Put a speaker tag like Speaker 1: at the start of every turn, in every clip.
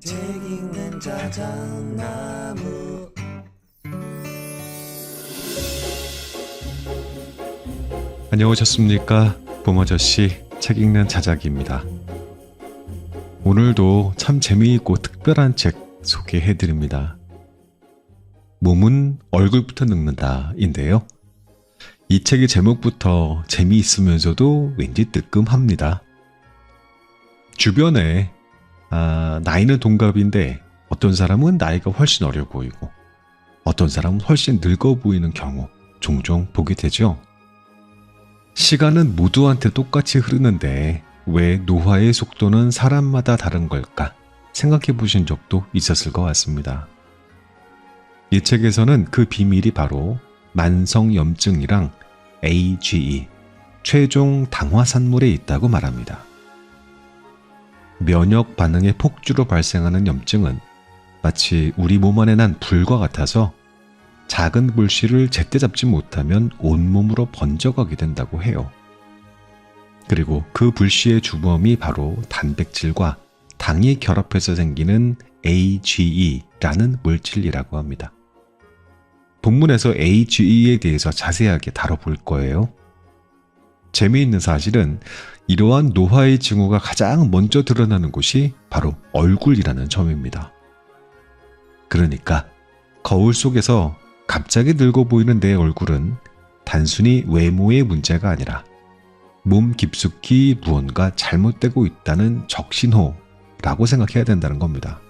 Speaker 1: 책 읽는 자작나무.
Speaker 2: 안녕하셨습니까? 봄아저씨 책 읽는 자작입니다. 오늘도 참 재미있고 특별한 책 소개해드립니다. 몸은 얼굴부터 늙는다 인데요. 이 책의 제목부터 재미있으면서도 왠지 뜨끔합니다. 주변에 나이는 동갑인데 어떤 사람은 나이가 훨씬 어려 보이고 어떤 사람은 훨씬 늙어 보이는 경우 종종 보게 되죠. 시간은 모두한테 똑같이 흐르는데 왜 노화의 속도는 사람마다 다른 걸까 생각해 보신 적도 있었을 것 같습니다. 이 책에서는 그 비밀이 바로 만성염증이랑 AGE, 최종 당화산물에 있다고 말합니다. 면역 반응의 폭주로 발생하는 염증은 마치 우리 몸 안에 난 불과 같아서 작은 불씨를 제때 잡지 못하면 온몸으로 번져가게 된다고 해요. 그리고 그 불씨의 주범이 바로 단백질과 당이 결합해서 생기는 AGE라는 물질이라고 합니다. 본문에서 AGE에 대해서 자세하게 다뤄볼 거예요. 재미있는 사실은 이러한 노화의 징후가 가장 먼저 드러나는 곳이 바로 얼굴이라는 점입니다. 그러니까 거울 속에서 갑자기 늙어 보이는 내 얼굴은 단순히 외모의 문제가 아니라 몸 깊숙이 무언가 잘못되고 있다는 적신호라고 생각해야 된다는 겁니다.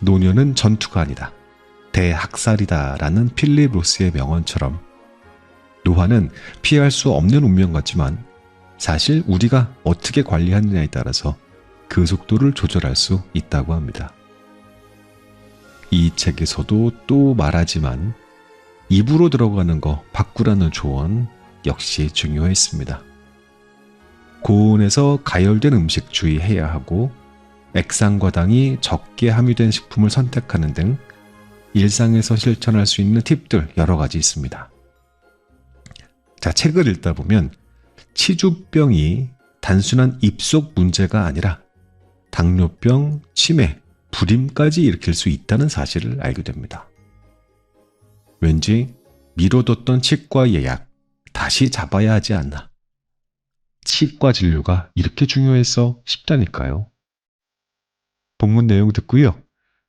Speaker 2: 노년은 전투가 아니다. 대학살이다라는 필립 로스의 명언처럼 노화는 피할 수 없는 운명 같지만 사실 우리가 어떻게 관리하느냐에 따라서 그 속도를 조절할 수 있다고 합니다. 이 책에서도 또 말하지만 입으로 들어가는 거 바꾸라는 조언 역시 중요했습니다. 고온에서 가열된 음식 주의해야 하고 액상과당이 적게 함유된 식품을 선택하는 등 일상에서 실천할 수 있는 팁들 여러 가지 있습니다. 자, 책을 읽다 보면 치주병이 단순한 입속 문제가 아니라 당뇨병, 치매, 불임까지 일으킬 수 있다는 사실을 알게 됩니다. 왠지 미뤄뒀던 치과 예약 다시 잡아야 하지 않나. 치과 진료가 이렇게 중요했어 싶다니까요. 본문 내용 듣고요.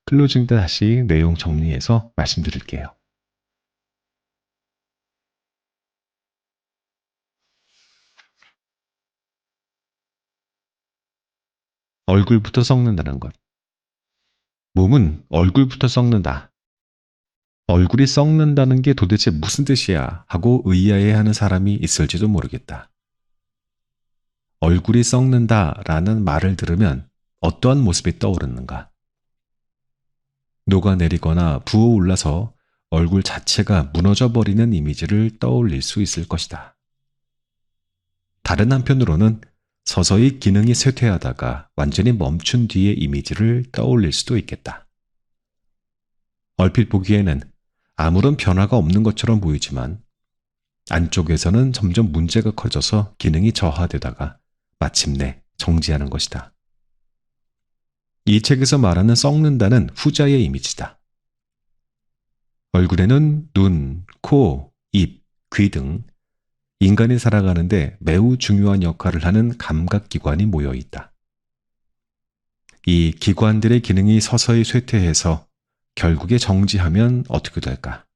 Speaker 2: 클로징 때 다시 내용 정리해서 말씀드릴게요. 얼굴부터 썩는다는 것. 몸은 얼굴부터 썩는다. 얼굴이 썩는다는 게 도대체 무슨 뜻이야 하고 의아해하는 사람이 있을지도 모르겠다. 얼굴이 썩는다라는 말을 들으면 어떠한 모습이 떠오르는가? 녹아내리거나 부어올라서 얼굴 자체가 무너져버리는 이미지를 떠올릴 수 있을 것이다. 다른 한편으로는 서서히 기능이 쇠퇴하다가 완전히 멈춘 뒤의 이미지를 떠올릴 수도 있겠다. 얼핏 보기에는 아무런 변화가 없는 것처럼 보이지만 안쪽에서는 점점 문제가 커져서 기능이 저하되다가 마침내 정지하는 것이다. 이 책에서 말하는 썩는다는 후자의 이미지다. 얼굴에는 눈, 코, 입, 귀 등 인간이 살아가는데 매우 중요한 역할을 하는 감각기관이 모여 있다. 이 기관들의 기능이 서서히 쇠퇴해서 결국에 정지하면 어떻게 될까?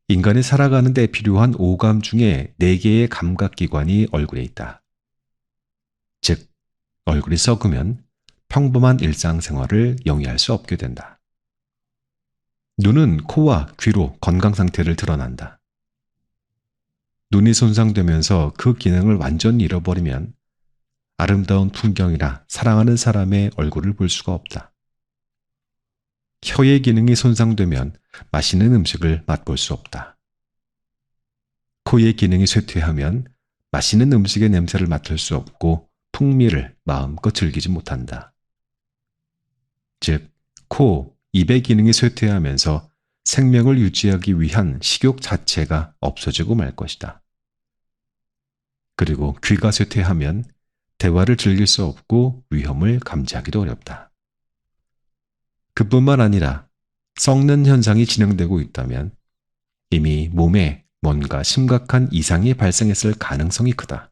Speaker 2: 인간이 살아가는 데 필요한 오감 중에 4개의 감각기관이 얼굴에 있다. 즉, 얼굴이 썩으면 평범한 일상생활을 영위할 수 없게 된다. 눈은 코와 귀로 건강 상태를 드러난다. 눈이 손상되면서 그 기능을 완전히 잃어버리면 아름다운 풍경이나 사랑하는 사람의 얼굴을 볼 수가 없다. 혀의 기능이 손상되면 맛있는 음식을 맛볼 수 없다. 코의 기능이 쇠퇴하면 맛있는 음식의 냄새를 맡을 수 없고 풍미를 마음껏 즐기지 못한다. 즉, 코, 입의 기능이 쇠퇴하면서 생명을 유지하기 위한 식욕 자체가 없어지고 말 것이다. 그리고 귀가 쇠퇴하면 대화를 즐길 수 없고 위험을 감지하기도 어렵다. 그뿐만 아니라 썩는 현상이 진행되고 있다면 이미 몸에 뭔가 심각한 이상이 발생했을 가능성이 크다.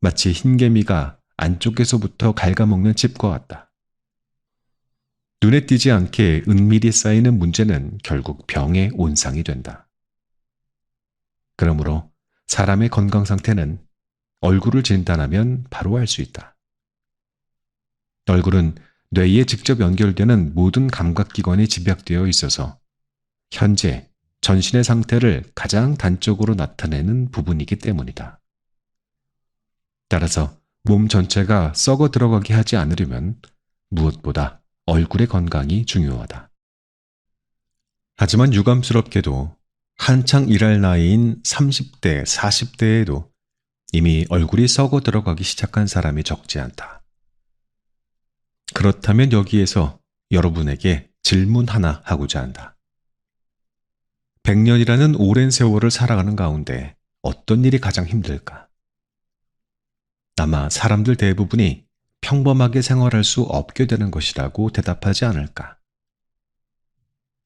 Speaker 2: 마치 흰개미가 안쪽에서부터 갉아먹는 칩과 같다. 눈에 띄지 않게 은밀히 쌓이는 문제는 결국 병의 온상이 된다. 그러므로 사람의 건강 상태는 얼굴을 진단하면 바로 알 수 있다. 얼굴은 뇌에 직접 연결되는 모든 감각기관이 집약되어 있어서 현재 전신의 상태를 가장 단적으로 나타내는 부분이기 때문이다. 따라서 몸 전체가 썩어 들어가게 하지 않으려면 무엇보다 얼굴의 건강이 중요하다. 하지만 유감스럽게도 한창 일할 나이인 30대, 40대에도 이미 얼굴이 썩어 들어가기 시작한 사람이 적지 않다. 그렇다면 여기에서 여러분에게 질문 하나 하고자 한다. 100년이라는 오랜 세월을 살아가는 가운데 어떤 일이 가장 힘들까? 아마 사람들 대부분이 평범하게 생활할 수 없게 되는 것이라고 대답하지 않을까?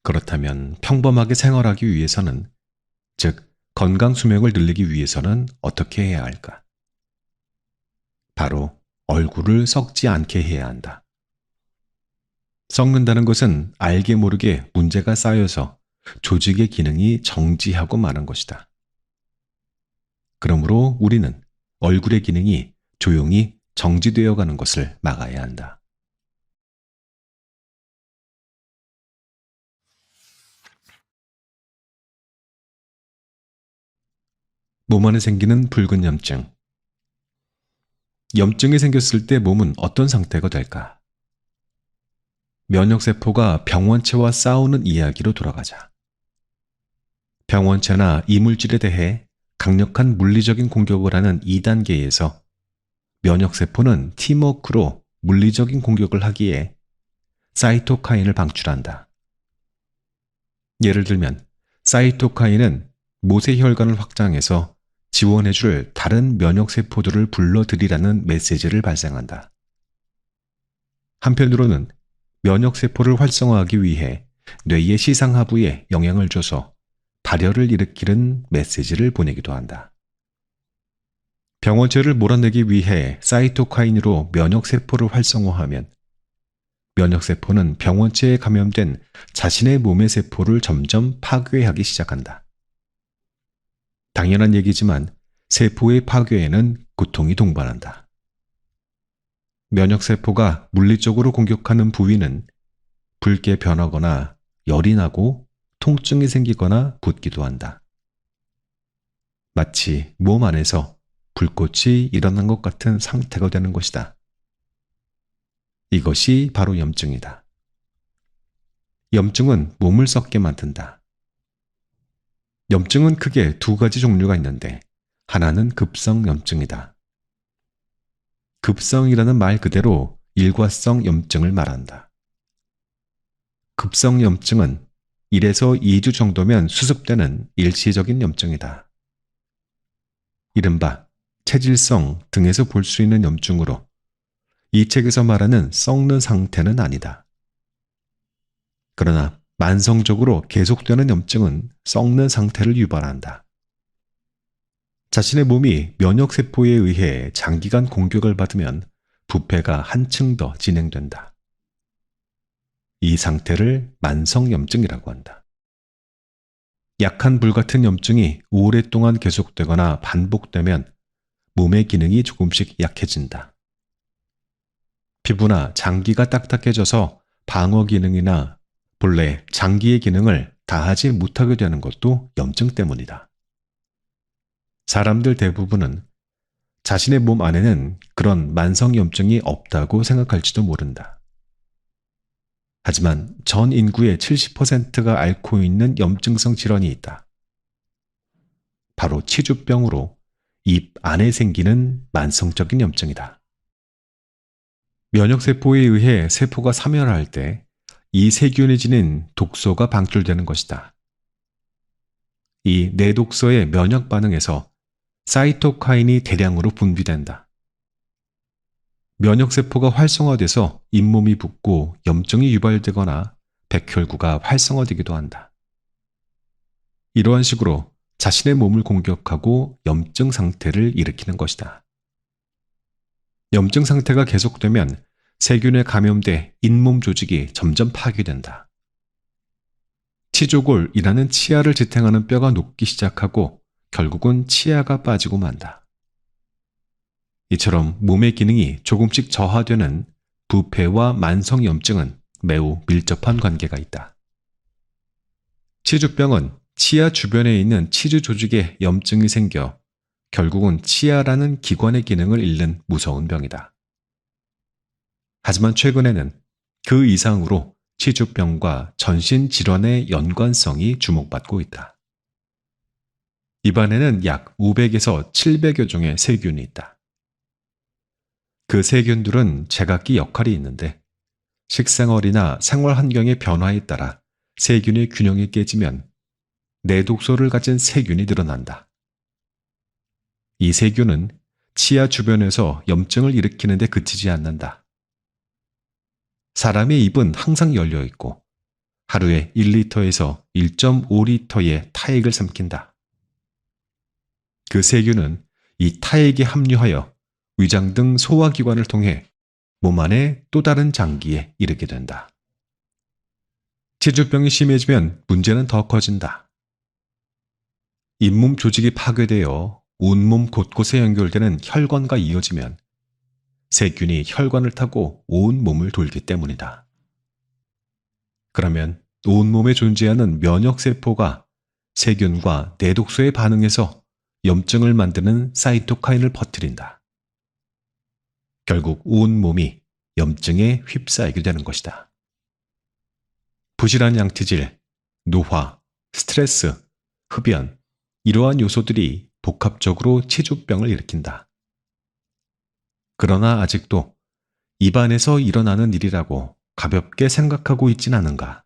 Speaker 2: 그렇다면 평범하게 생활하기 위해서는, 즉 건강 수명을 늘리기 위해서는 어떻게 해야 할까? 바로 얼굴을 썩지 않게 해야 한다. 썩는다는 것은 알게 모르게 문제가 쌓여서 조직의 기능이 정지하고 마는 것이다. 그러므로 우리는 얼굴의 기능이 조용히 정지되어 가는 것을 막아야 한다. 몸 안에 생기는 붉은 염증. 염증이 생겼을 때 몸은 어떤 상태가 될까? 면역세포가 병원체와 싸우는 이야기로 돌아가자. 병원체나 이물질에 대해 강력한 물리적인 공격을 하는 2단계에서 면역세포는 팀워크로 물리적인 공격을 하기에 사이토카인을 방출한다. 예를 들면 사이토카인은 모세혈관을 확장해서 지원해줄 다른 면역세포들을 불러들이라는 메시지를 발생한다. 한편으로는 면역세포를 활성화하기 위해 뇌의 시상하부에 영향을 줘서 발열을 일으키는 메시지를 보내기도 한다. 병원체를 몰아내기 위해 사이토카인으로 면역세포를 활성화하면 면역세포는 병원체에 감염된 자신의 몸의 세포를 점점 파괴하기 시작한다. 당연한 얘기지만 세포의 파괴에는 고통이 동반한다. 면역세포가 물리적으로 공격하는 부위는 붉게 변하거나 열이 나고 통증이 생기거나 붓기도 한다. 마치 몸 안에서 불꽃이 일어난 것 같은 상태가 되는 것이다. 이것이 바로 염증이다. 염증은 몸을 썩게 만든다. 염증은 크게 두 가지 종류가 있는데 하나는 급성 염증이다. 급성이라는 말 그대로 일과성 염증을 말한다. 급성 염증은 1에서 2주 정도면 수습되는 일시적인 염증이다. 이른바 체질성 등에서 볼 수 있는 염증으로 이 책에서 말하는 썩는 상태는 아니다. 그러나 만성적으로 계속되는 염증은 썩는 상태를 유발한다. 자신의 몸이 면역세포에 의해 장기간 공격을 받으면 부패가 한층 더 진행된다. 이 상태를 만성염증이라고 한다. 약한 불 같은 염증이 오랫동안 계속되거나 반복되면 몸의 기능이 조금씩 약해진다. 피부나 장기가 딱딱해져서 방어 기능이나 본래 장기의 기능을 다하지 못하게 되는 것도 염증 때문이다. 사람들 대부분은 자신의 몸 안에는 그런 만성염증이 없다고 생각할지도 모른다. 하지만 전 인구의 70%가 앓고 있는 염증성 질환이 있다. 바로 치주병으로 입 안에 생기는 만성적인 염증이다. 면역세포에 의해 세포가 사멸할 때 이 세균이 지닌 독소가 방출되는 것이다. 이 내독소의 면역 반응에서 사이토카인이 대량으로 분비된다. 면역세포가 활성화돼서 잇몸이 붓고 염증이 유발되거나 백혈구가 활성화되기도 한다. 이러한 식으로 자신의 몸을 공격하고 염증 상태를 일으키는 것이다. 염증 상태가 계속되면 세균에 감염돼 잇몸 조직이 점점 파괴된다. 치조골이라는 치아를 지탱하는 뼈가 녹기 시작하고 결국은 치아가 빠지고 만다. 이처럼 몸의 기능이 조금씩 저하되는 부패와 만성염증은 매우 밀접한 관계가 있다. 치주병은 치아 주변에 있는 치주 조직에 염증이 생겨 결국은 치아라는 기관의 기능을 잃는 무서운 병이다. 하지만 최근에는 그 이상으로 치주병과 전신 질환의 연관성이 주목받고 있다. 입안에는 약 500에서 700여 종의 세균이 있다. 그 세균들은 제각기 역할이 있는데 식생활이나 생활 환경의 변화에 따라 세균의 균형이 깨지면 내독소를 가진 세균이 늘어난다. 이 세균은 치아 주변에서 염증을 일으키는 데 그치지 않는다. 사람의 입은 항상 열려 있고 하루에 1리터에서 1.5리터의 타액을 삼킨다. 그 세균은 이 타액에 합류하여 위장 등 소화기관을 통해 몸 안의 또 다른 장기에 이르게 된다. 치주병이 심해지면 문제는 더 커진다. 잇몸 조직이 파괴되어 온몸 곳곳에 연결되는 혈관과 이어지면 세균이 혈관을 타고 온 몸을 돌기 때문이다. 그러면 온몸에 존재하는 면역세포가 세균과 내독소에 반응해서 염증을 만드는 사이토카인을 퍼뜨린다. 결국 온 몸이 염증에 휩싸이게 되는 것이다. 부실한 양치질, 노화, 스트레스, 흡연, 이러한 요소들이 복합적으로 치주병을 일으킨다. 그러나 아직도 입안에서 일어나는 일이라고 가볍게 생각하고 있진 않은가?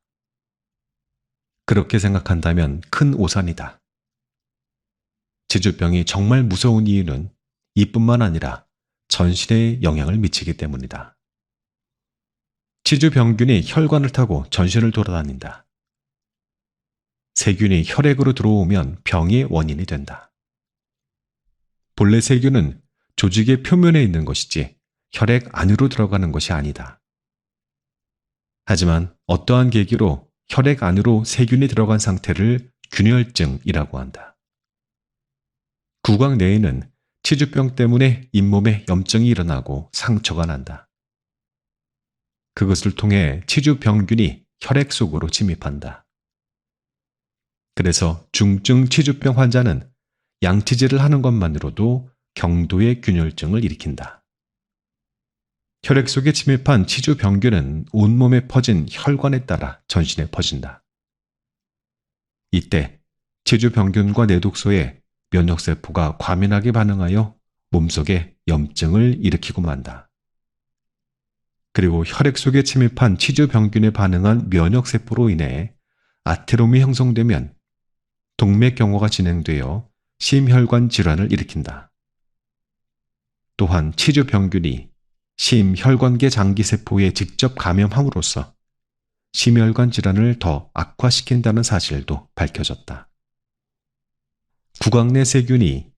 Speaker 2: 그렇게 생각한다면 큰 오산이다. 치주병이 정말 무서운 이유는 이뿐만 아니라 전신에 영향을 미치기 때문이다. 치주병균이 혈관을 타고 전신을 돌아다닌다. 세균이 혈액으로 들어오면 병의 원인이 된다. 본래 세균은 조직의 표면에 있는 것이지 혈액 안으로 들어가는 것이 아니다. 하지만 어떠한 계기로 혈액 안으로 세균이 들어간 상태를 균열증이라고 한다. 구강 내에는 치주병 때문에 잇몸에 염증이 일어나고 상처가 난다. 그것을 통해 치주병균이 혈액 속으로 침입한다. 그래서 중증 치주병 환자는 양치질을 하는 것만으로도 경도의 균열증을 일으킨다. 혈액 속에 침입한 치주병균은 온몸에 퍼진 혈관에 따라 전신에 퍼진다. 이때 치주병균과 내독소에 면역세포가 과민하게 반응하여 몸속에 염증을 일으키고 만다. 그리고 혈액 속에 침입한 치주병균에 반응한 면역세포로 인해 아테롬이 형성되면 동맥경화가 진행되어 심혈관 질환을 일으킨다. 또한 치주병균이 심혈관계 장기세포에 직접 감염함으로써 심혈관 질환을 더 악화시킨다는 사실도 밝혀졌다. 구강 내 세균이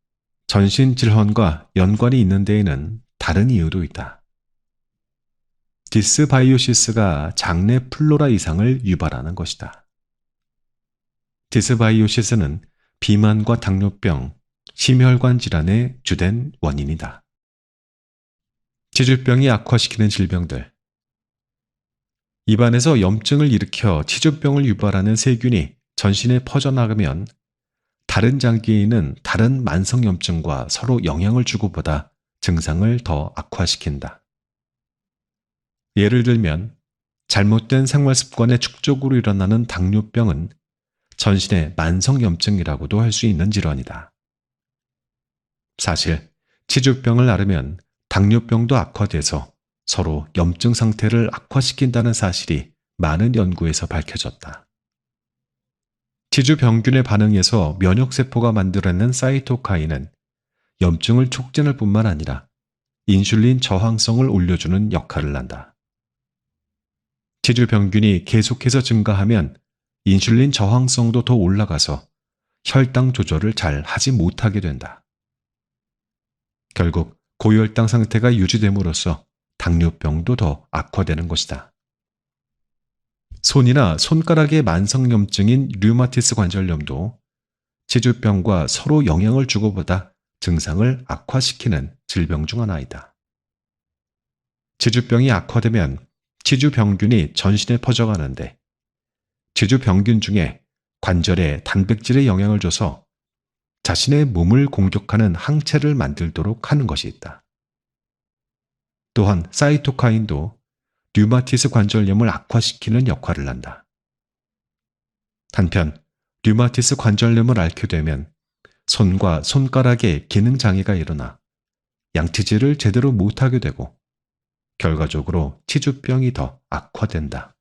Speaker 2: 전신 질환과 연관이 있는 데에는 다른 이유도 있다. 디스바이오시스가 장내 플로라 이상을 유발하는 것이다. 디스바이오시스는 비만과 당뇨병, 심혈관 질환의 주된 원인이다. 치주병이 악화시키는 질병들. 입안에서 염증을 일으켜 치주병을 유발하는 세균이 전신에 퍼져나가면 다른 장기에 있는 다른 만성염증과 서로 영향을 주고받아 증상을 더 악화시킨다. 예를 들면 잘못된 생활습관의 축적으로 일어나는 당뇨병은 전신의 만성염증이라고도 할 수 있는 질환이다. 사실 치주병을 앓으면 당뇨병도 악화돼서 서로 염증 상태를 악화시킨다는 사실이 많은 연구에서 밝혀졌다. 치주병균에 반응해서 면역세포가 만들어낸 사이토카인은 염증을 촉진할 뿐만 아니라 인슐린 저항성을 올려주는 역할을 한다. 체중 평균이 계속해서 증가하면 인슐린 저항성도 더 올라가서 혈당 조절을 잘 하지 못하게 된다. 결국 고혈당 상태가 유지됨으로써 당뇨병도 더 악화되는 것이다. 손이나 손가락의 만성염증인 류마티스 관절염도 치주병과 서로 영향을 주고받아 증상을 악화시키는 질병 중 하나이다. 치주병이 악화되면 치주병균이 전신에 퍼져가는데 치주병균 중에 관절에 단백질에 영향을 줘서 자신의 몸을 공격하는 항체를 만들도록 하는 것이 있다. 또한 사이토카인도 류마티스 관절염을 악화시키는 역할을 한다. 한편 류마티스 관절염을 앓게 되면 손과 손가락에 기능 장애가 일어나 양치질을 제대로 못하게 되고 결과적으로 치주병이 더 악화된다.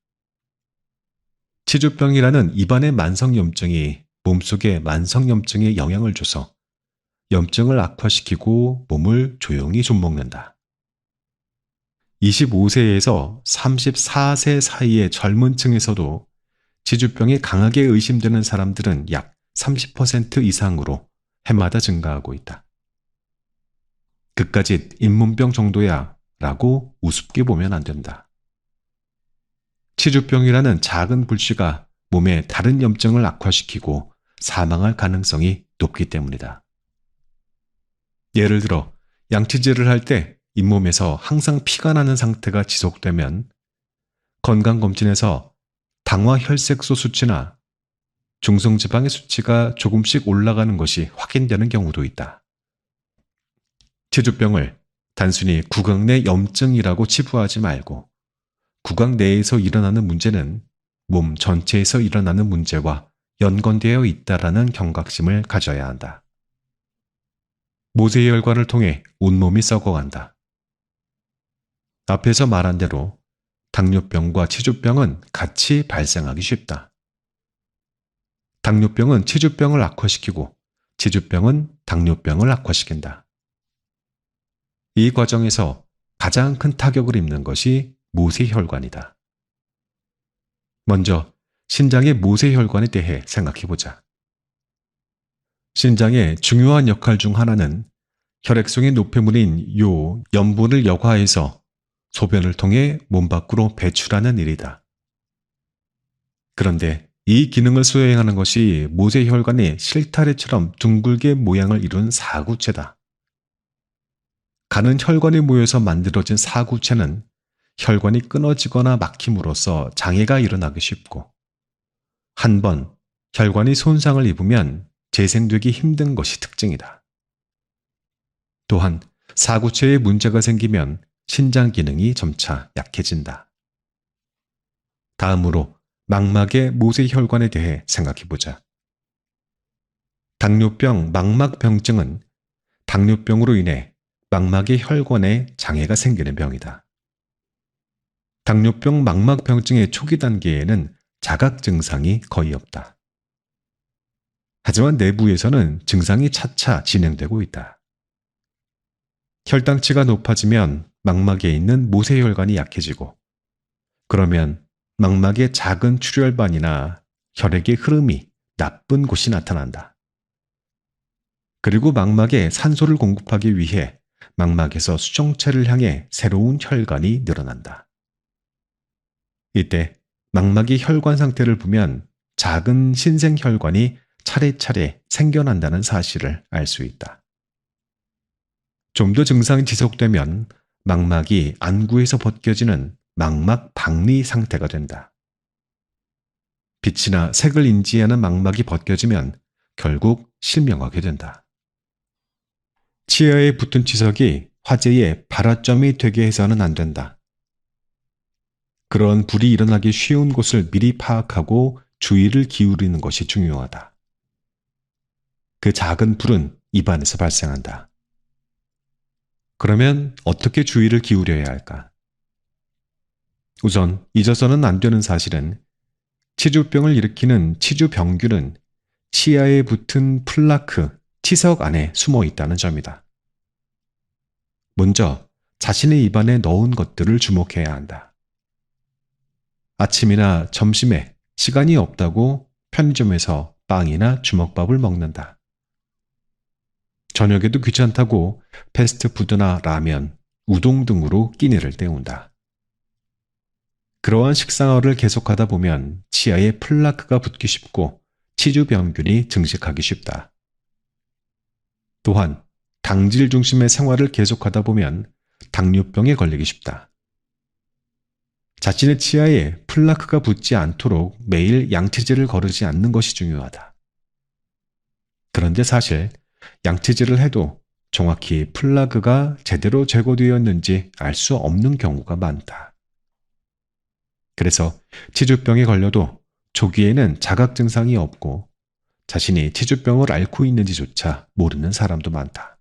Speaker 2: 치주병이라는 입안의 만성염증이 몸속의 만성염증에 영향을 줘서 염증을 악화시키고 몸을 조용히 좀먹는다. 25세에서 34세 사이의 젊은 층에서도 치주병이 강하게 의심되는 사람들은 약 30% 이상으로 해마다 증가하고 있다. 그까짓 잇몸병 정도야 라고 우습게 보면 안 된다. 치주병이라는 작은 불씨가 몸의 다른 염증을 악화시키고 사망할 가능성이 높기 때문이다. 예를 들어 양치질을 할 때 잇몸에서 항상 피가 나는 상태가 지속되면 건강검진에서 당화혈색소 수치나 중성지방의 수치가 조금씩 올라가는 것이 확인되는 경우도 있다. 치주병을 단순히 구강 내 염증이라고 치부하지 말고 구강 내에서 일어나는 문제는 몸 전체에서 일어나는 문제와 연관되어 있다라는 경각심을 가져야 한다. 모세혈관을 통해 온몸이 썩어간다. 앞에서 말한 대로 당뇨병과 치주병은 같이 발생하기 쉽다. 당뇨병은 치주병을 악화시키고 치주병은 당뇨병을 악화시킨다. 이 과정에서 가장 큰 타격을 입는 것이 모세혈관이다. 먼저 신장의 모세혈관에 대해 생각해보자. 신장의 중요한 역할 중 하나는 혈액속의 노폐물인 요 염분을 여과해서 소변을 통해 몸 밖으로 배출하는 일이다. 그런데 이 기능을 수행하는 것이 모세혈관의 실타래처럼 둥글게 모양을 이룬 사구체다. 가는 혈관이 모여서 만들어진 사구체는 혈관이 끊어지거나 막힘으로써 장애가 일어나기 쉽고 한 번 혈관이 손상을 입으면 재생되기 힘든 것이 특징이다. 또한 사구체에 문제가 생기면 신장 기능이 점차 약해진다. 다음으로 망막의 모세혈관에 대해 생각해보자. 당뇨병 망막병증은 당뇨병으로 인해 망막의 혈관에 장애가 생기는 병이다. 당뇨병 망막병증의 초기 단계에는 자각 증상이 거의 없다. 하지만 내부에서는 증상이 차차 진행되고 있다. 혈당치가 높아지면 망막에 있는 모세혈관이 약해지고 그러면 망막의 작은 출혈반이나 혈액의 흐름이 나쁜 곳이 나타난다. 그리고 망막에 산소를 공급하기 위해 망막에서 수정체를 향해 새로운 혈관이 늘어난다. 이때 망막의 혈관 상태를 보면 작은 신생혈관이 차례차례 생겨난다는 사실을 알 수 있다. 좀 더 증상이 지속되면 망막이 안구에서 벗겨지는 망막 박리 상태가 된다. 빛이나 색을 인지하는 망막이 벗겨지면 결국 실명하게 된다. 치아에 붙은 치석이 화재의 발화점이 되게 해서는 안 된다. 그런 불이 일어나기 쉬운 곳을 미리 파악하고 주의를 기울이는 것이 중요하다. 그 작은 불은 입안에서 발생한다. 그러면 어떻게 주의를 기울여야 할까? 우선 잊어서는 안 되는 사실은 치주병을 일으키는 치주병균은 치아에 붙은 플라크, 치석 안에 숨어 있다는 점이다. 먼저 자신의 입안에 넣은 것들을 주목해야 한다. 아침이나 점심에 시간이 없다고 편의점에서 빵이나 주먹밥을 먹는다. 저녁에도 귀찮다고 패스트푸드나 라면, 우동 등으로 끼니를 때운다. 그러한 식생활을 계속하다 보면 치아에 플라크가 붙기 쉽고 치주병균이 증식하기 쉽다. 또한 당질 중심의 생활을 계속하다 보면 당뇨병에 걸리기 쉽다. 자신의 치아에 플라크가 붙지 않도록 매일 양치질을 거르지 않는 것이 중요하다. 그런데 사실 양치질을 해도 정확히 플라그가 제대로 제거되었는지 알 수 없는 경우가 많다. 그래서 치주병에 걸려도 초기에는 자각 증상이 없고 자신이 치주병을 앓고 있는지조차 모르는 사람도 많다.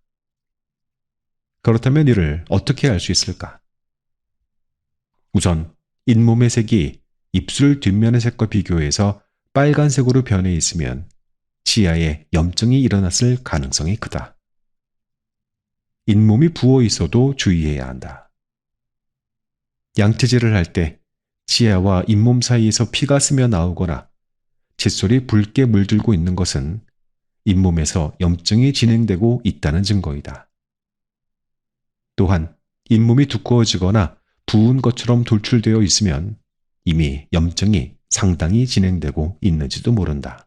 Speaker 2: 그렇다면 이를 어떻게 알 수 있을까? 우선 잇몸의 색이 입술 뒷면의 색과 비교해서 빨간색으로 변해 있으면 치아에 염증이 일어났을 가능성이 크다. 잇몸이 부어 있어도 주의해야 한다. 양치질을 할 때 치아와 잇몸 사이에서 피가 스며 나오거나 칫솔이 붉게 물들고 있는 것은 잇몸에서 염증이 진행되고 있다는 증거이다. 또한 잇몸이 두꺼워지거나 부은 것처럼 돌출되어 있으면 이미 염증이 상당히 진행되고 있는지도 모른다.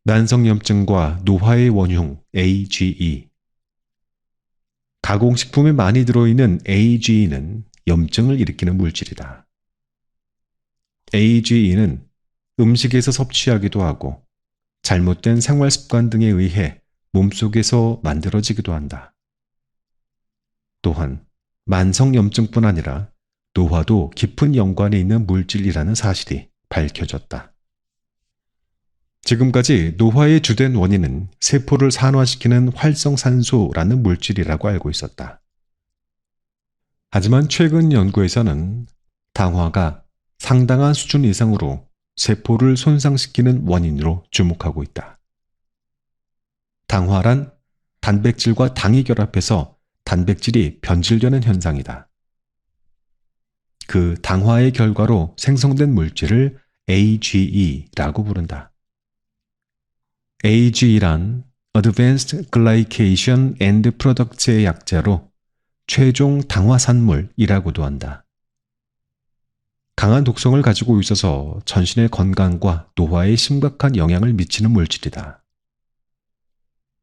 Speaker 2: 만성염증과 노화의 원흉 AGE. 가공식품에 많이 들어있는 AGE는 염증을 일으키는 물질이다. AGE는 음식에서 섭취하기도 하고 잘못된 생활 습관 등에 의해 몸속에서 만들어지기도 한다. 또한 만성염증뿐 아니라 노화도 깊은 연관이 있는 물질이라는 사실이 밝혀졌다. 지금까지 노화의 주된 원인은 세포를 산화시키는 활성산소라는 물질이라고 알고 있었다. 하지만 최근 연구에서는 당화가 상당한 수준 이상으로 세포를 손상시키는 원인으로 주목하고 있다. 당화란 단백질과 당이 결합해서 단백질이 변질되는 현상이다. 그 당화의 결과로 생성된 물질을 AGE라고 부른다. AGE란 Advanced Glycation End Products의 약자로 최종 당화산물이라고도 한다. 강한 독성을 가지고 있어서 전신의 건강과 노화에 심각한 영향을 미치는 물질이다.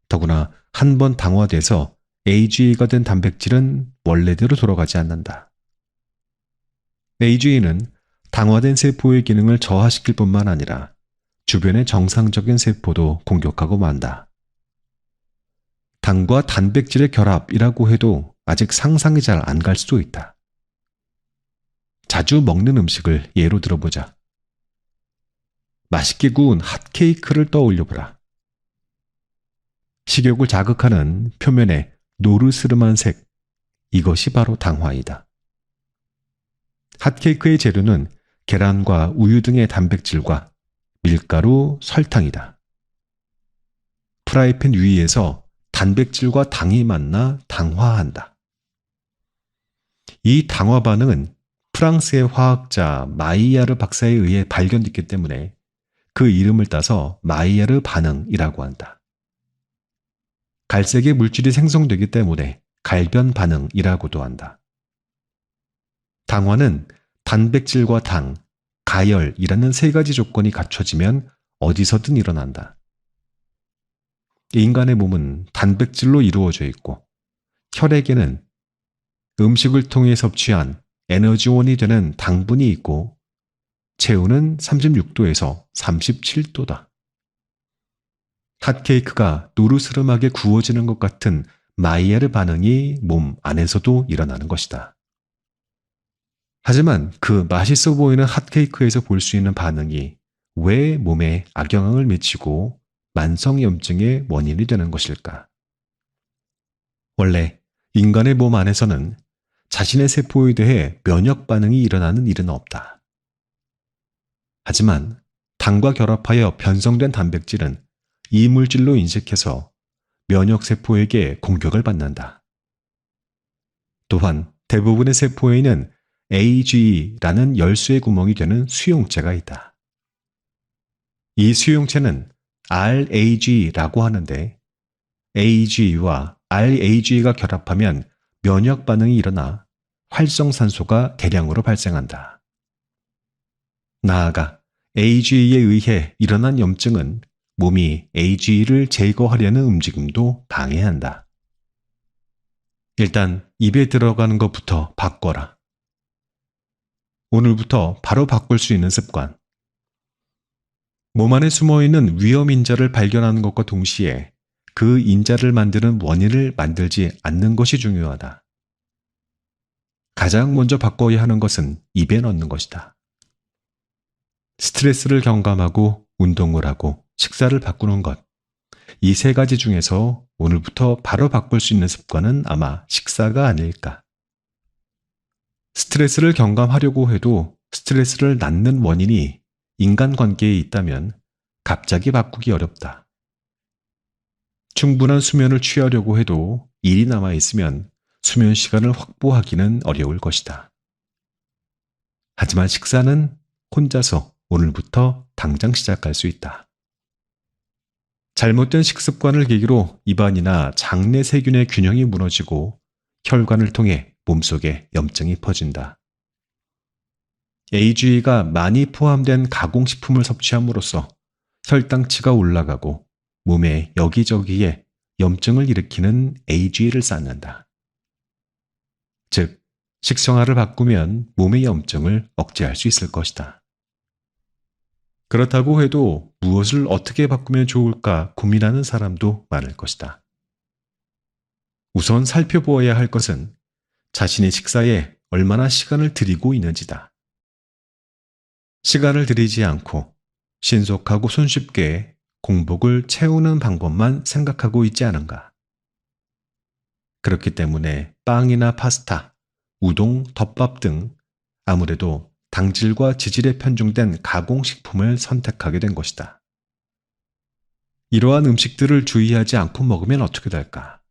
Speaker 2: 더구나 한 번 당화돼서 AGE가 된 단백질은 원래대로 돌아가지 않는다. AGE는 당화된 세포의 기능을 저하시킬 뿐만 아니라 주변의 정상적인 세포도 공격하고 만다. 당과 단백질의 결합이라고 해도 아직 상상이 잘 안 갈 수도 있다. 자주 먹는 음식을 예로 들어보자. 맛있게 구운 핫케이크를 떠올려보라. 식욕을 자극하는 표면의 노르스름한 색, 이것이 바로 당화이다. 핫케이크의 재료는 계란과 우유 등의 단백질과 밀가루, 설탕이다. 프라이팬 위에서 단백질과 당이 만나 당화한다. 이 당화 반응은 프랑스의 화학자 마이야르 박사에 의해 발견됐기 때문에 그 이름을 따서 마이야르 반응이라고 한다. 갈색의 물질이 생성되기 때문에 갈변 반응이라고도 한다. 당화는 단백질과 당, 가열이라는 세 가지 조건이 갖춰지면 어디서든 일어난다. 인간의 몸은 단백질로 이루어져 있고 혈액에는 음식을 통해 섭취한 에너지원이 되는 당분이 있고 체온은 36도에서 37도다. 핫케이크가 노르스름하게 구워지는 것 같은 마이야르 반응이 몸 안에서도 일어나는 것이다. 하지만 그 맛있어 보이는 핫케이크에서 볼 수 있는 반응이 왜 몸에 악영향을 미치고 만성염증의 원인이 되는 것일까? 원래 인간의 몸 안에서는 자신의 세포에 대해 면역 반응이 일어나는 일은 없다. 하지만 당과 결합하여 변성된 단백질은 이물질로 인식해서 면역세포에게 공격을 받는다. 또한 대부분의 세포에는 AGE라는 열쇠 구멍이 되는 수용체가 있다. 이 수용체는 RAG라고 하는데 AGE와 RAG가 결합하면 면역 반응이 일어나 활성산소가 대량으로 발생한다. 나아가 AGE에 의해 일어난 염증은 몸이 AGE를 제거하려는 움직임도 방해한다. 일단 입에 들어가는 것부터 바꿔라. 오늘부터 바로 바꿀 수 있는 습관. 몸 안에 숨어있는 위험 인자를 발견하는 것과 동시에 그 인자를 만드는 원인을 만들지 않는 것이 중요하다. 가장 먼저 바꿔야 하는 것은 입에 넣는 것이다. 스트레스를 경감하고 운동을 하고 식사를 바꾸는 것. 이 세 가지 중에서 오늘부터 바로 바꿀 수 있는 습관은 아마 식사가 아닐까. 스트레스를 경감하려고 해도 스트레스를 낳는 원인이 인간관계에 있다면 갑자기 바꾸기 어렵다. 충분한 수면을 취하려고 해도 일이 남아있으면 수면 시간을 확보하기는 어려울 것이다. 하지만 식사는 혼자서 오늘부터 당장 시작할 수 있다. 잘못된 식습관을 계기로 입안이나 장내 세균의 균형이 무너지고 혈관을 통해 몸속에 염증이 퍼진다. AGE가 많이 포함된 가공식품을 섭취함으로써 혈당치가 올라가고 몸의 여기저기에 염증을 일으키는 AGE를 쌓는다. 즉, 식생활을 바꾸면 몸의 염증을 억제할 수 있을 것이다. 그렇다고 해도 무엇을 어떻게 바꾸면 좋을까 고민하는 사람도 많을 것이다. 우선 살펴보아야 할 것은 자신의 식사에 얼마나 시간을 들이고 있는지다. 시간을 들이지 않고 신속하고 손쉽게 공복을 채우는 방법만 생각하고 있지 않은가. 그렇기 때문에 빵이나 파스타, 우동, 덮밥 등 아무래도 당질과 지질에 편중된 가공식품을 선택하게 된 것이다. 이러한 음식들을 주의하지 않고 먹으면 어떻게 될까?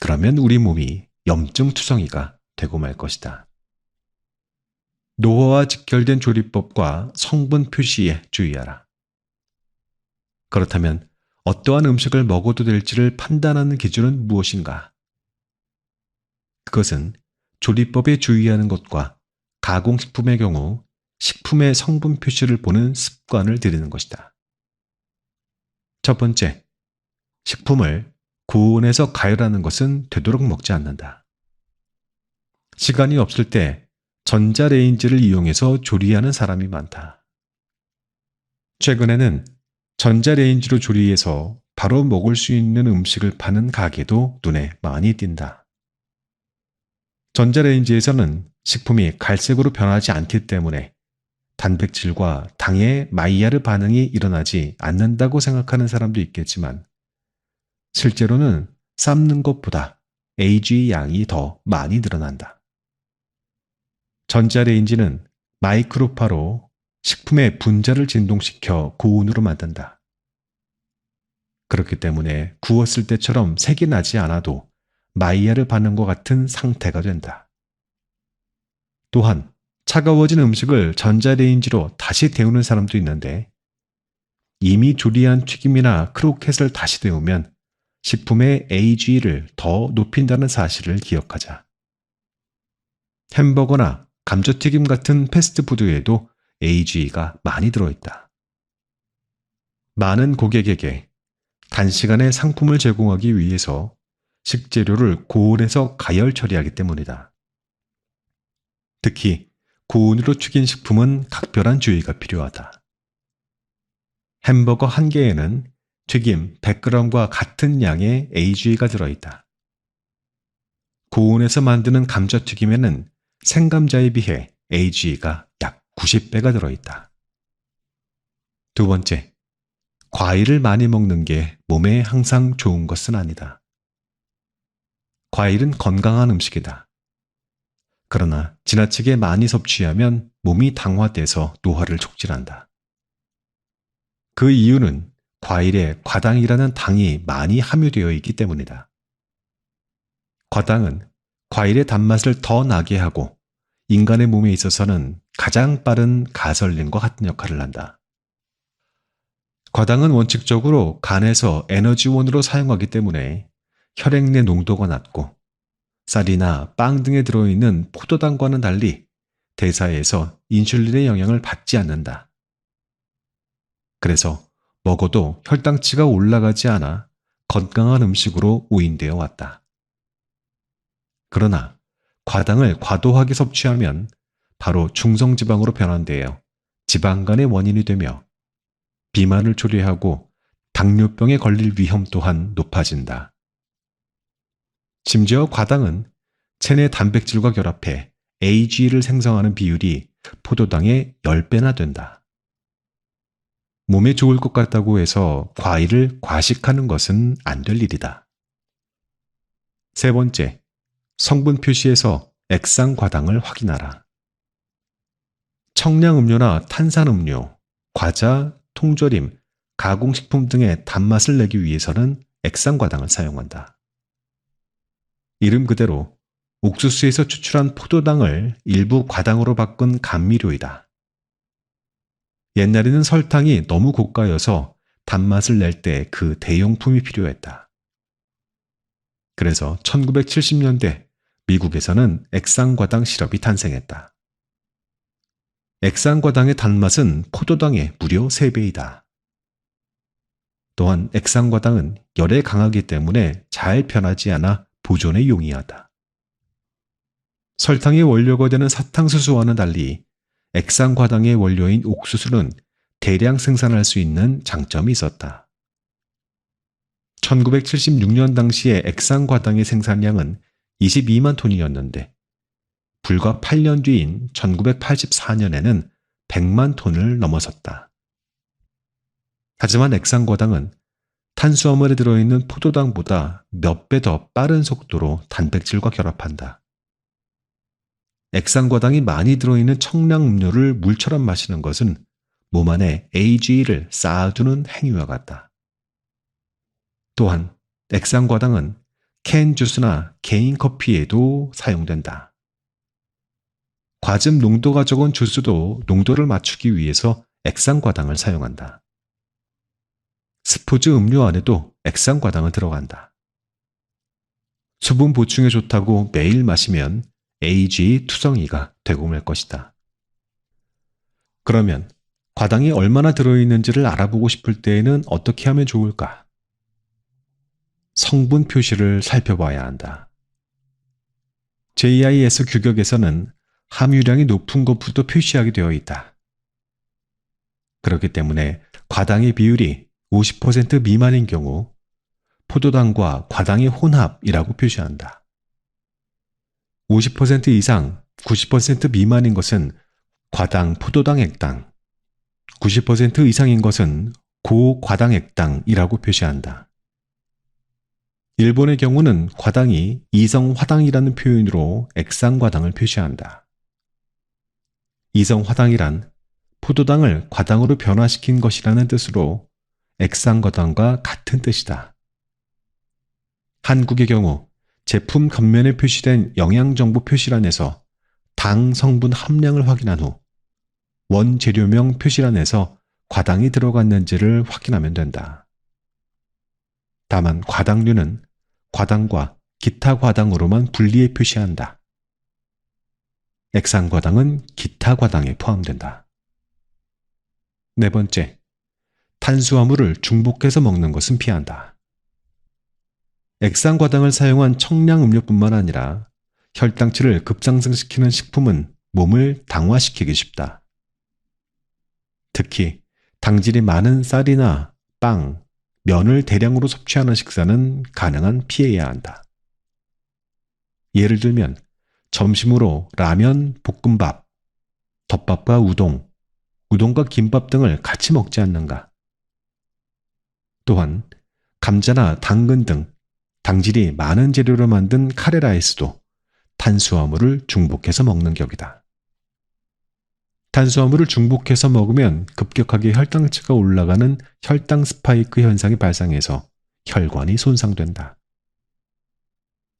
Speaker 2: 그러면 우리 몸이 염증투성이가 되고 말 것이다. 노화와 직결된 조리법과 성분 표시에 주의하라. 그렇다면 어떠한 음식을 먹어도 될지를 판단하는 기준은 무엇인가? 그것은 조리법에 주의하는 것과 가공식품의 경우 식품의 성분 표시를 보는 습관을 들이는 것이다. 첫 번째, 식품을 고온에서 가열하는 것은 되도록 먹지 않는다. 시간이 없을 때 전자레인지를 이용해서 조리하는 사람이 많다. 최근에는 전자레인지로 조리해서 바로 먹을 수 있는 음식을 파는 가게도 눈에 많이 띈다. 전자레인지에서는 식품이 갈색으로 변하지 않기 때문에 단백질과 당의 마이야르 반응이 일어나지 않는다고 생각하는 사람도 있겠지만 실제로는 삶는 것보다 AG 양이 더 많이 늘어난다. 전자레인지는 마이크로파로 식품의 분자를 진동시켜 고온으로 만든다. 그렇기 때문에 구웠을 때처럼 색이 나지 않아도 마이야르 반응과 같은 상태가 된다. 또한 차가워진 음식을 전자레인지로 다시 데우는 사람도 있는데 이미 조리한 튀김이나 크로켓을 다시 데우면 식품의 AGE를 더 높인다는 사실을 기억하자. 햄버거나 감자튀김 같은 패스트푸드에도 AGE가 많이 들어있다. 많은 고객에게 단시간에 상품을 제공하기 위해서 식재료를 고온에서 가열 처리하기 때문이다. 특히 고온으로 튀긴 식품은 각별한 주의가 필요하다. 햄버거 한 개에는 튀김 100g과 같은 양의 AGE가 들어있다. 고온에서 만드는 감자튀김에는 생감자에 비해 AGE가 약 90배가 들어있다. 두 번째, 과일을 많이 먹는 게 몸에 항상 좋은 것은 아니다. 과일은 건강한 음식이다. 그러나 지나치게 많이 섭취하면 몸이 당화돼서 노화를 촉진한다. 그 이유는 과일에 과당이라는 당이 많이 함유되어 있기 때문이다. 과당은 과일의 단맛을 더 나게 하고 인간의 몸에 있어서는 가장 빠른 가솔린과 같은 역할을 한다. 과당은 원칙적으로 간에서 에너지원으로 사용하기 때문에 혈액 내 농도가 낮고 쌀이나 빵 등에 들어있는 포도당과는 달리 대사에서 인슐린의 영향을 받지 않는다. 그래서 먹어도 혈당치가 올라가지 않아 건강한 음식으로 오인되어 왔다. 그러나 과당을 과도하게 섭취하면 바로 중성지방으로 변환되어 지방간의 원인이 되며 비만을 초래하고 당뇨병에 걸릴 위험 또한 높아진다. 심지어 과당은 체내 단백질과 결합해 AGE를 생성하는 비율이 포도당의 10배나 된다. 몸에 좋을 것 같다고 해서 과일을 과식하는 것은 안 될 일이다. 세 번째, 성분 표시에서 액상과당을 확인하라. 청량음료나 탄산음료, 과자, 통조림, 가공식품 등의 단맛을 내기 위해서는 액상과당을 사용한다. 이름 그대로 옥수수에서 추출한 포도당을 일부 과당으로 바꾼 감미료이다. 옛날에는 설탕이 너무 고가여서 단맛을 낼 때 그 대용품이 필요했다. 그래서 1970년대 미국에서는 액상과당 시럽이 탄생했다. 액상과당의 단맛은 포도당의 무려 3배이다. 또한 액상과당은 열에 강하기 때문에 잘 변하지 않아 보존에 용이하다. 설탕의 원료가 되는 사탕수수와는 달리 액상과당의 원료인 옥수수는 대량 생산할 수 있는 장점이 있었다. 1976년 당시의 액상과당의 생산량은 22만 톤이었는데 불과 8년 뒤인 1984년에는 100만 톤을 넘어섰다. 하지만 액상과당은 탄수화물에 들어있는 포도당보다 몇 배 더 빠른 속도로 단백질과 결합한다. 액상과당이 많이 들어있는 청량음료를 물처럼 마시는 것은 몸 안에 AGE를 쌓아두는 행위와 같다. 또한 액상과당은 캔 주스나 개인 커피에도 사용된다. 과즙 농도가 적은 주스도 농도를 맞추기 위해서 액상과당을 사용한다. 스포츠 음료 안에도 액상과당은 들어간다. 수분 보충에 좋다고 매일 마시면 AGE 투성이가 되고 말 것이다. 그러면 과당이 얼마나 들어있는지를 알아보고 싶을 때에는 어떻게 하면 좋을까? 성분 표시를 살펴봐야 한다. JIS 규격에서는 함유량이 높은 것부터 표시하게 되어 있다. 그렇기 때문에 과당의 비율이 50% 미만인 경우 포도당과 과당의 혼합이라고 표시한다. 50% 이상, 90% 미만인 것은 과당, 포도당 액당, 90% 이상인 것은 고과당 액당이라고 표시한다. 일본의 경우는 과당이 이성화당이라는 표현으로 액상과당을 표시한다. 이성화당이란 포도당을 과당으로 변화시킨 것이라는 뜻으로 액상과당과 같은 뜻이다. 한국의 경우 제품 겉면에 표시된 영양정보 표시란에서 당 성분 함량을 확인한 후 원재료명 표시란에서 과당이 들어갔는지를 확인하면 된다. 다만 과당류는 과당과 기타 과당으로만 분리해 표시한다. 액상과당은 기타 과당에 포함된다. 네 번째, 탄수화물을 중복해서 먹는 것은 피한다. 액상과당을 사용한 청량음료뿐만 아니라 혈당치를 급상승시키는 식품은 몸을 당화시키기 쉽다. 특히 당질이 많은 쌀이나 빵, 면을 대량으로 섭취하는 식사는 가능한 피해야 한다. 예를 들면 점심으로 라면, 볶음밥, 덮밥과 우동, 우동과 김밥 등을 같이 먹지 않는가. 또한 감자나 당근 등 당질이 많은 재료로 만든 카레라이스도 탄수화물을 중복해서 먹는 격이다. 탄수화물을 중복해서 먹으면 급격하게 혈당치가 올라가는 혈당 스파이크 현상이 발생해서 혈관이 손상된다.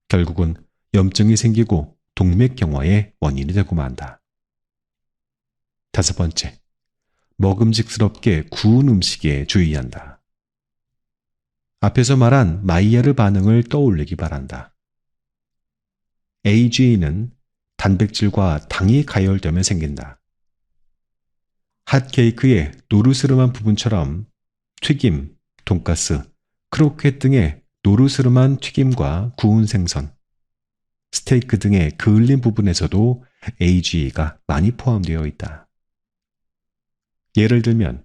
Speaker 2: 결국은 염증이 생기고 동맥경화의 원인이 되고 만다. 5번째, 먹음직스럽게 구운 음식에 주의한다. 앞에서 말한 마이야르 반응을 떠올리기 바란다. AGE는 단백질과 당이 가열되면 생긴다. 핫케이크의 노르스름한 부분처럼 튀김, 돈가스, 크로켓 등의 노르스름한 튀김과 구운 생선, 스테이크 등의 그을린 부분에서도 AGE가 많이 포함되어 있다. 예를 들면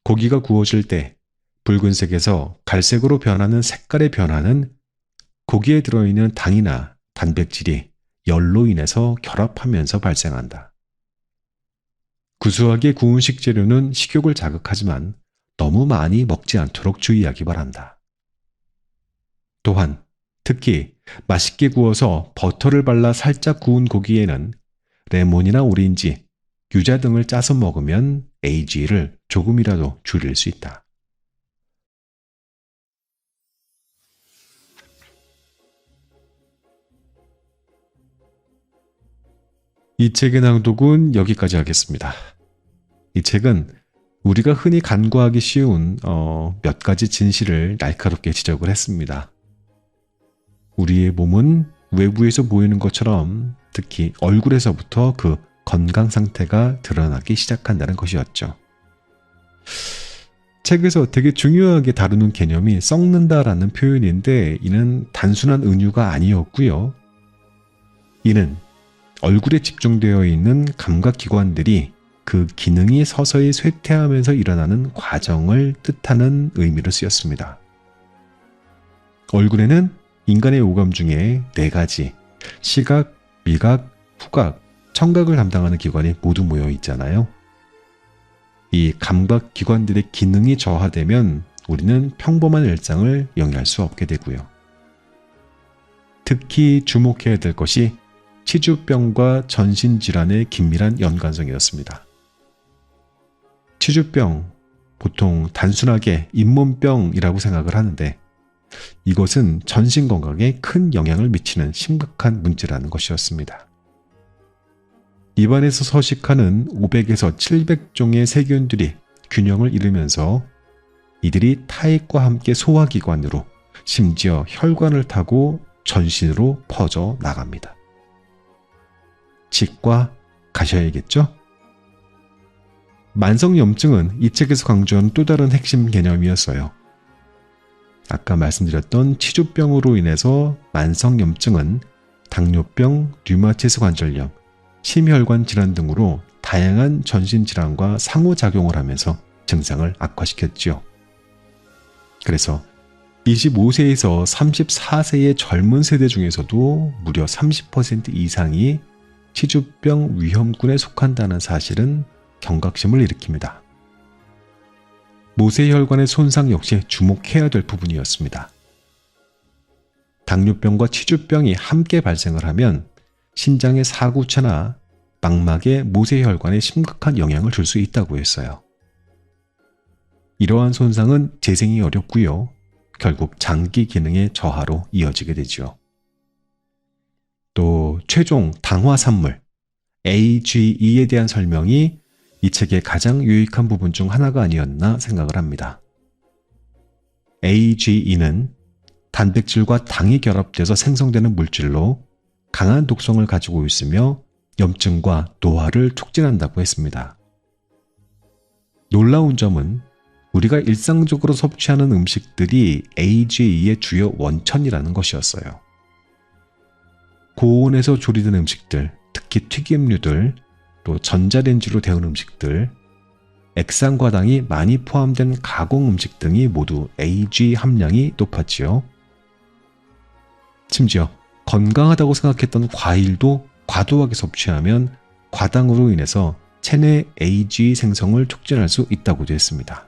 Speaker 2: 고기가 구워질 때 붉은색에서 갈색으로 변하는 색깔의 변화는 고기에 들어있는 당이나 단백질이 열로 인해서 결합하면서 발생한다. 구수하게 구운 식재료는 식욕을 자극하지만 너무 많이 먹지 않도록 주의하기 바란다. 또한 특히 맛있게 구워서 버터를 발라 살짝 구운 고기에는 레몬이나 오렌지, 유자 등을 짜서 먹으면 AGE를 조금이라도 줄일 수 있다. 이 책의 낭독은 여기까지 하겠습니다. 이 책은 우리가 흔히 간과하기 쉬운 몇 가지 진실을 날카롭게 지적을 했습니다. 우리의 몸은 외부에서 보이는 것처럼 특히 얼굴에서부터 그 건강 상태가 드러나기 시작한다는 것이었죠. 책에서 되게 중요하게 다루는 개념이 썩는다라는 표현인데 이는 단순한 은유가 아니었고요. 이는 얼굴에 집중되어 있는 감각기관들이 그 기능이 서서히 쇠퇴하면서 일어나는 과정을 뜻하는 의미로 쓰였습니다. 얼굴에는 인간의 오감 중에 4가지, 시각, 미각, 후각, 청각을 담당하는 기관이 모두 모여 있잖아요. 이 감각기관들의 기능이 저하되면 우리는 평범한 일상을 영위할 수 없게 되고요. 특히 주목해야 될 것이 치주병과 전신질환의 긴밀한 연관성이었습니다. 치주병, 보통 단순하게 잇몸병이라고 생각을 하는데 이것은 전신 건강에 큰 영향을 미치는 심각한 문제라는 것이었습니다. 입안에서 서식하는 500에서 700종의 세균들이 균형을 잃으면서 이들이 타액과 함께 소화기관으로 심지어 혈관을 타고 전신으로 퍼져 나갑니다. 치과 가셔야겠죠? 만성염증은 이 책에서 강조한 또 다른 핵심 개념이었어요. 아까 말씀드렸던 치주병으로 인해서 만성염증은 당뇨병, 류마티스 관절염, 심혈관 질환 등으로 다양한 전신질환과 상호작용을 하면서 증상을 악화시켰지요. 그래서 25세에서 34세의 젊은 세대 중에서도 무려 30% 이상이 치주병 위험군에 속한다는 사실은 경각심을 일으킵니다. 모세혈관의 손상 역시 주목해야 될 부분이었습니다. 당뇨병과 치주병이 함께 발생을 하면 신장의 사구체나 망막의 모세혈관에 심각한 영향을 줄 수 있다고 했어요. 이러한 손상은 재생이 어렵고요. 결국 장기 기능의 저하로 이어지게 되죠. 또 최종 당화산물 AGE에 대한 설명이 이 책의 가장 유익한 부분 중 하나가 아니었나 생각을 합니다. AGE는 단백질과 당이 결합돼서 생성되는 물질로 강한 독성을 가지고 있으며 염증과 노화를 촉진한다고 했습니다. 놀라운 점은 우리가 일상적으로 섭취하는 음식들이 AGE의 주요 원천이라는 것이었어요. 고온에서 조리된 음식들, 특히 튀김류들, 또 전자레인지로 데운 음식들, 액상과당이 많이 포함된 가공 음식 등이 모두 AGE 함량이 높았지요. 심지어 건강하다고 생각했던 과일도 과도하게 섭취하면 과당으로 인해서 체내 AGE 생성을 촉진할 수 있다고도 했습니다.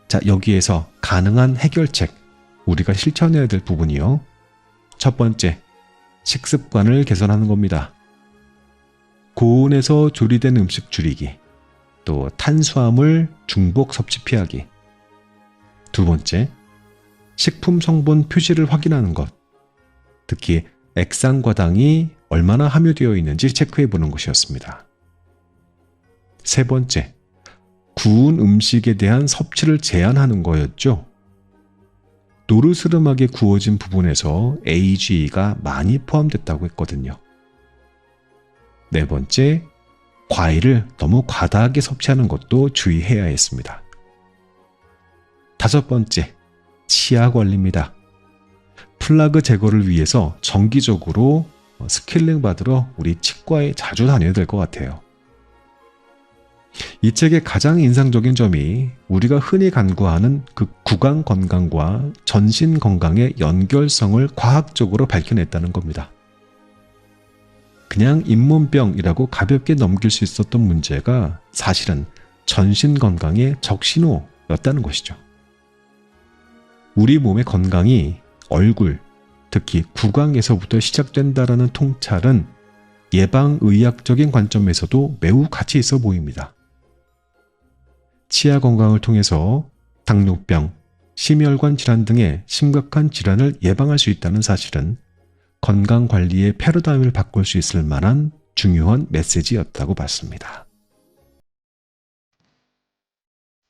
Speaker 2: 자, 여기에서 가능한 해결책, 우리가 실천해야 될 부분이요. 첫 번째, 식습관을 개선하는 겁니다. 고온에서 조리된 음식 줄이기, 또 탄수화물 중복 섭취 피하기. 두 번째, 식품 성분 표시를 확인하는 것. 특히 액상과당이 얼마나 함유되어 있는지 체크해 보는 것이었습니다. 세 번째, 구운 음식에 대한 섭취를 제한하는 거였죠. 노르스름하게 구워진 부분에서 AGE가 많이 포함됐다고 했거든요. 네 번째, 과일을 너무 과다하게 섭취하는 것도 주의해야 했습니다. 다섯 번째, 치아 관리입니다. 플라그 제거를 위해서 정기적으로 스케일링 받으러 우리 치과에 자주 다녀야 될 것 같아요. 이 책의 가장 인상적인 점이 우리가 흔히 간구하는 그 구강 건강과 전신 건강의 연결성을 과학적으로 밝혀냈다는 겁니다. 그냥 잇몸병이라고 가볍게 넘길 수 있었던 문제가 사실은 전신 건강의 적신호였다는 것이죠. 우리 몸의 건강이 얼굴, 특히 구강에서부터 시작된다라는 통찰은 예방의학적인 관점에서도 매우 가치 있어 보입니다. 치아 건강을 통해서 당뇨병, 심혈관 질환 등의 심각한 질환을 예방할 수 있다는 사실은 건강관리의 패러다임을 바꿀 수 있을 만한 중요한 메시지였다고 봤습니다.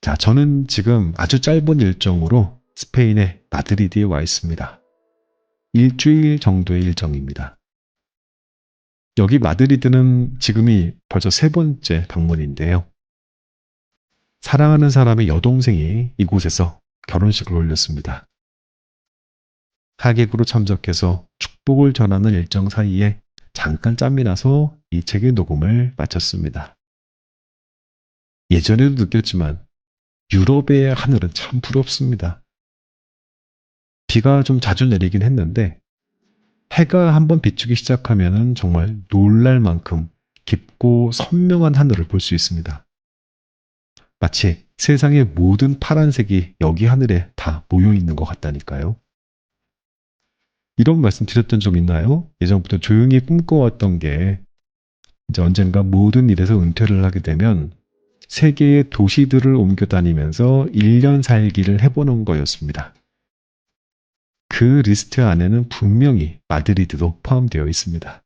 Speaker 2: 자, 저는 지금 아주 짧은 일정으로 스페인의 마드리드에 와 있습니다. 일주일 정도의 일정입니다. 여기 마드리드는 지금이 벌써 세 번째 방문인데요. 사랑하는 사람의 여동생이 이곳에서 결혼식을 올렸습니다. 하객으로 참석해서 축복을 전하는 일정 사이에 잠깐 짬이 나서 이 책의 녹음을 마쳤습니다. 예전에도 느꼈지만 유럽의 하늘은 참 부럽습니다. 비가 좀 자주 내리긴 했는데 해가 한번 비추기 시작하면 정말 놀랄 만큼 깊고 선명한 하늘을 볼 수 있습니다. 마치 세상의 모든 파란색이 여기 하늘에 다 모여 있는 것 같다니까요. 이런 말씀 드렸던 적 있나요? 예전부터 조용히 꿈꿔왔던 게 이제 언젠가 모든 일에서 은퇴를 하게 되면 세계의 도시들을 옮겨 다니면서 1년 살기를 해보는 거였습니다. 그 리스트 안에는 분명히 마드리드도 포함되어 있습니다.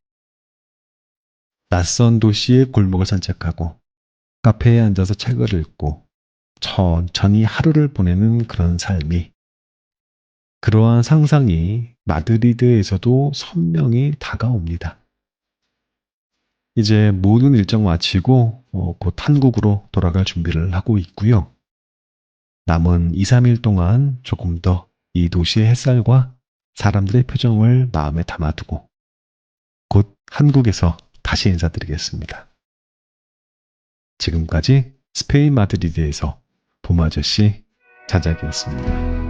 Speaker 2: 낯선 도시의 골목을 산책하고 카페에 앉아서 책을 읽고 천천히 하루를 보내는 그런 삶이, 그러한 상상이 마드리드에서도 선명히 다가옵니다. 이제 모든 일정 마치고 곧 한국으로 돌아갈 준비를 하고 있고요. 남은 2, 3일 동안 조금 더 이 도시의 햇살과 사람들의 표정을 마음에 담아두고 곧 한국에서 다시 인사드리겠습니다. 지금까지 스페인 마드리드에서 봄아저씨 자작이었습니다.